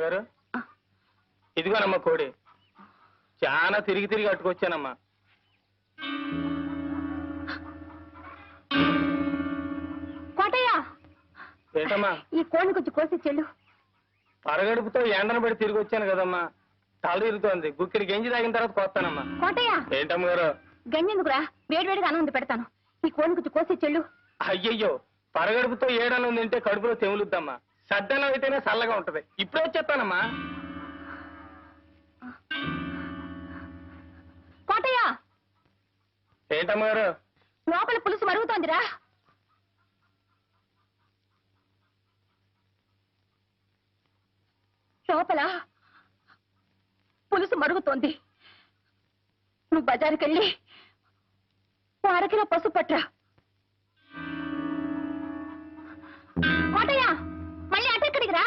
అమ్మగారు ఇదిగోనమ్మా కోడి చాలా తిరిగి తిరిగి అట్టుకొచ్చానమ్మా. కోటయ్య ఏంటమ్మా ఈ కోడిని కొంచెం కోసి చెల్లు. పరగడుపుతో ఎండను పడి తిరిగి వచ్చాను కదమ్మా, తల తిరుగుతోంది. గుక్కిడి గంజి తాగిన తర్వాత కోస్తానమ్మా. కోటయ్య ఏంటమ్మగారు? గంజెందుకురా, వేడివేడిగా అన్నం ఉంది పెడతాను. ఈ కోడిని కొంచెం కోసి చెల్లు. అయ్యయ్యో, పరగడుపుతో ఏడన్నం తింటే కడుపులో తెములుద్దమ్మా. సద్దన్నం అయితేనే చల్లగా ఉంటది. ఇప్పుడే వచ్చేస్తానమ్మా. కోటయ్య ఏంటమ్మగారు? లోపల పులుసు మరుగుతోందిరా. లోపల పులుసు మరుగుతోంది. నువ్వు బజారుకి వెళ్ళి అరకిలో పసుపు పట్రా. కోటయ్య మళ్ళీ అటెక్కడికి రా.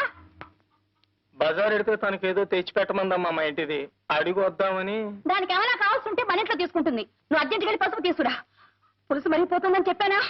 బజార్ ఎడితే తనకేదో తెచ్చిపెట్టమందమ్మా మా ఇంటిది, అడిగి వద్దామని. దానికి ఏమైనా కావాల్సి ఉంటే మన ఇంట్లో తీసుకుంటుంది. నువ్వు అర్జెంట్కి వెళ్ళి పసుపు తీసుకురా. పులుసు మరిగిపోతుందని చెప్పానా?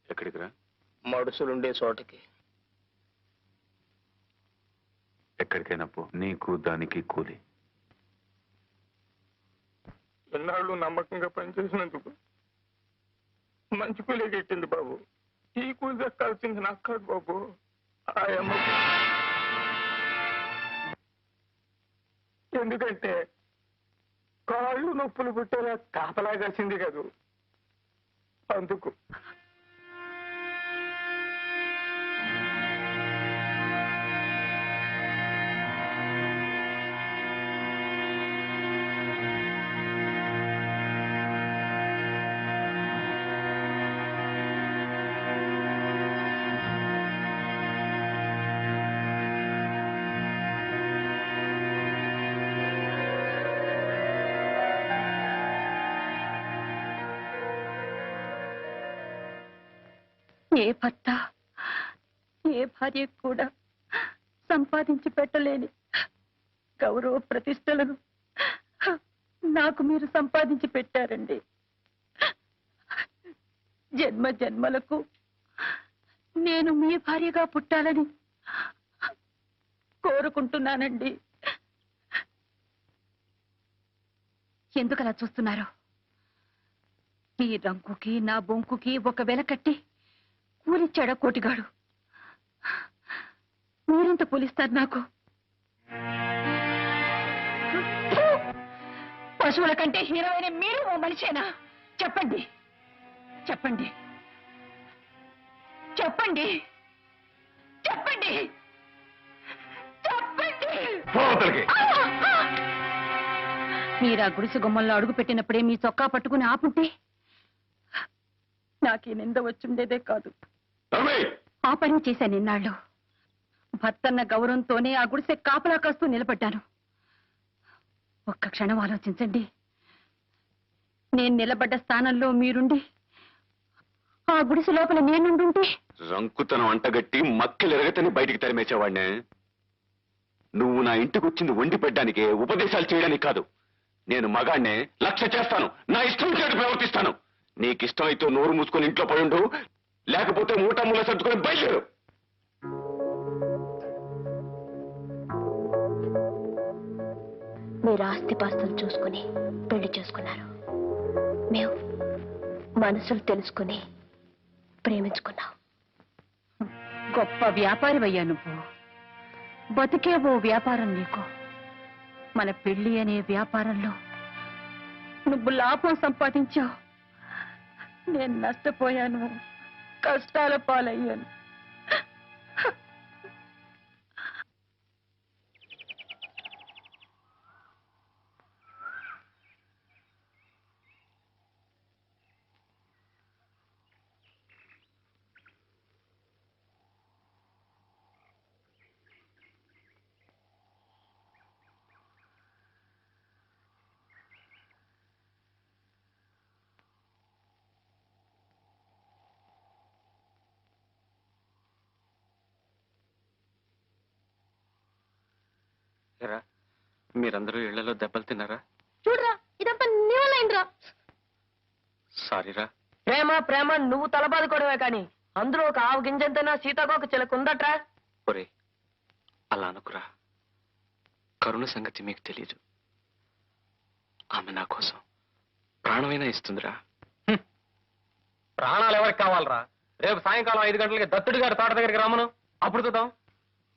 ఎక్కడికి రా? మడుసులుండే చోటకి. ఎక్కడికైనా పో, నీకు దానికి కూలి. ఎన్నాళ్ళు నమ్మకంగా పనిచేసినందుకు మంచి కూలే కెట్టింది బాబు. ఈ కూలి దక్కాల్సింది నాకు కాదు బాబు, ఆ అమ్మకు. ఎందుకంటే కాళ్ళు నొప్పులు పుట్టేలా కాపలా కలిసింది కదూ, అందుకు. ఏ భర్త ఏ భార్య కూడా సంపాదించి పెట్టలేని గౌరవ ప్రతిష్టలను నాకు మీరు సంపాదించి పెట్టారండి. జన్మ జన్మలకు నేను మీ భార్యగా పుట్టాలని కోరుకుంటున్నానండి. ఎందుకలా చూస్తున్నారు? మీ రంకుకి నా బొంకుకి ఒక వెల కట్టి కూలిచ్చాడా కోటిగాడు? మీరెంత కూలిస్తారు నాకు? పశువుల కంటే హీరోయిన మీరు ఓ మనిషేనా? చెప్పండి చెప్పండి. అమ్మగారు, మీరు ఓ మనిషేనా? అమ్మగారు, అమ్మగారు, అమ్మగారు, అమ్మగారు, అమ్మగారు, అమ్మగారు, అమ్మగారు, అమ్మగారు, అమ్మగారు, అమ్మగారు, అమ్మగారు, అమ్మగారు, అమ్మగారు, అమ్మగారు, అమ్మగారు, చెప్పండి చెప్పండి. చెప్పండి చెప్పండి చెప్పండి. మీరు ఆ గుడిసె గుమ్మంలో అడుగు పెట్టినప్పుడే మీ చొక్కా పట్టుకుని ఆపుంటే నాకు ఈ నింద వచ్చుండేదే కాదు. ఆ పని చేశాను ఇన్నాళ్ళు. భర్తన్న గౌరవంతోనే ఆ గుడిసె కాపలా కాస్తూ నిలబడ్డాను. ఒక్క క్షణం ఆలోచించండి. నేను నిలబడ్డ స్థానంలో మీరుండి ఆ గుడిసె లోపల నేనుండుంటే రంకుతనం అంటగట్టి మక్కిలెరగతని బయటికి తరిమేసేవాడినే. నువ్వు నా ఇంటికి వచ్చింది వండి పెట్టడానికే, ఉపదేశాలు చేయడానికి కాదు. నేను మగాడినే, లక్ష్య చేస్తాను, నా ఇష్టం చేటు ప్రవర్తిస్తాను. నీకిష్టమైతే నోరు మూసుకొని ఇంట్లో పడుండు, లేకపోతే మూట మూల సర్దుకొని బయలుదేరు. మీరు ఆస్తిపాస్తులు చూసుకుని పెళ్లి చేసుకున్నారు. మేము మనసులు తెలుసుకుని ప్రేమించుకున్నాం. గొప్ప వ్యాపారివయ్యా నువ్వు. బతికే ఓ వ్యాపారం నీకు. మన పెళ్లి అనే వ్యాపారంలో నువ్వు లాభం సంపాదించావు, నేను నష్టపోయాను, కష్టాల పాలయ్యాను. మీరందరూ ఇళ్లలో దెబ్బలు తిన్నారా? చూడరా, ఇదంతా నీ వల్ల అయిందిరా. సారీరా. ప్రేమ ప్రేమ నువ్వు తలబాదుకోవడమే కానీ అందులో ఒక ఆవు గింజంతైనా సీతాకోక చిలకుందట్రా. ఒరే, అలా అనుకురా. కరుణ సంగతి మీకు తెలీదు. ఆమె నా కోసం ప్రాణమైనా ఇస్తుందిరా. ప్రాణాలు ఎవరికి కావాలరా? రేపు సాయంకాలం 5 గంటలకి దత్తుడి గారి తోట దగ్గరికి రమ్మను, అప్పుడు చూద్దాం.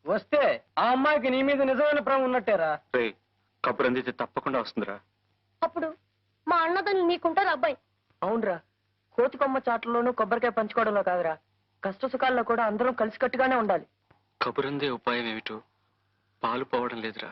వస్తే ఆ అమ్మాయికి నీ మీద నిజమైన ప్రేమ ఉన్నట్టేరా. రే, కబురు అందితే తప్పకుండా వస్తుందిరా. అప్పుడు మా అన్నదని నీకుంటారు అబ్బాయి. అవునరా, కోతి కొమ్మ చాట్లలోనూ కొబ్బరికాయ పంచుకోవడంలో కాదురా, కష్ట సుఖాల్లో కూడా అందరం కలిసికట్టుగానే ఉండాలి. కబురందే ఉపాయం ఏమిటో పాలు పోవడం లేదురా.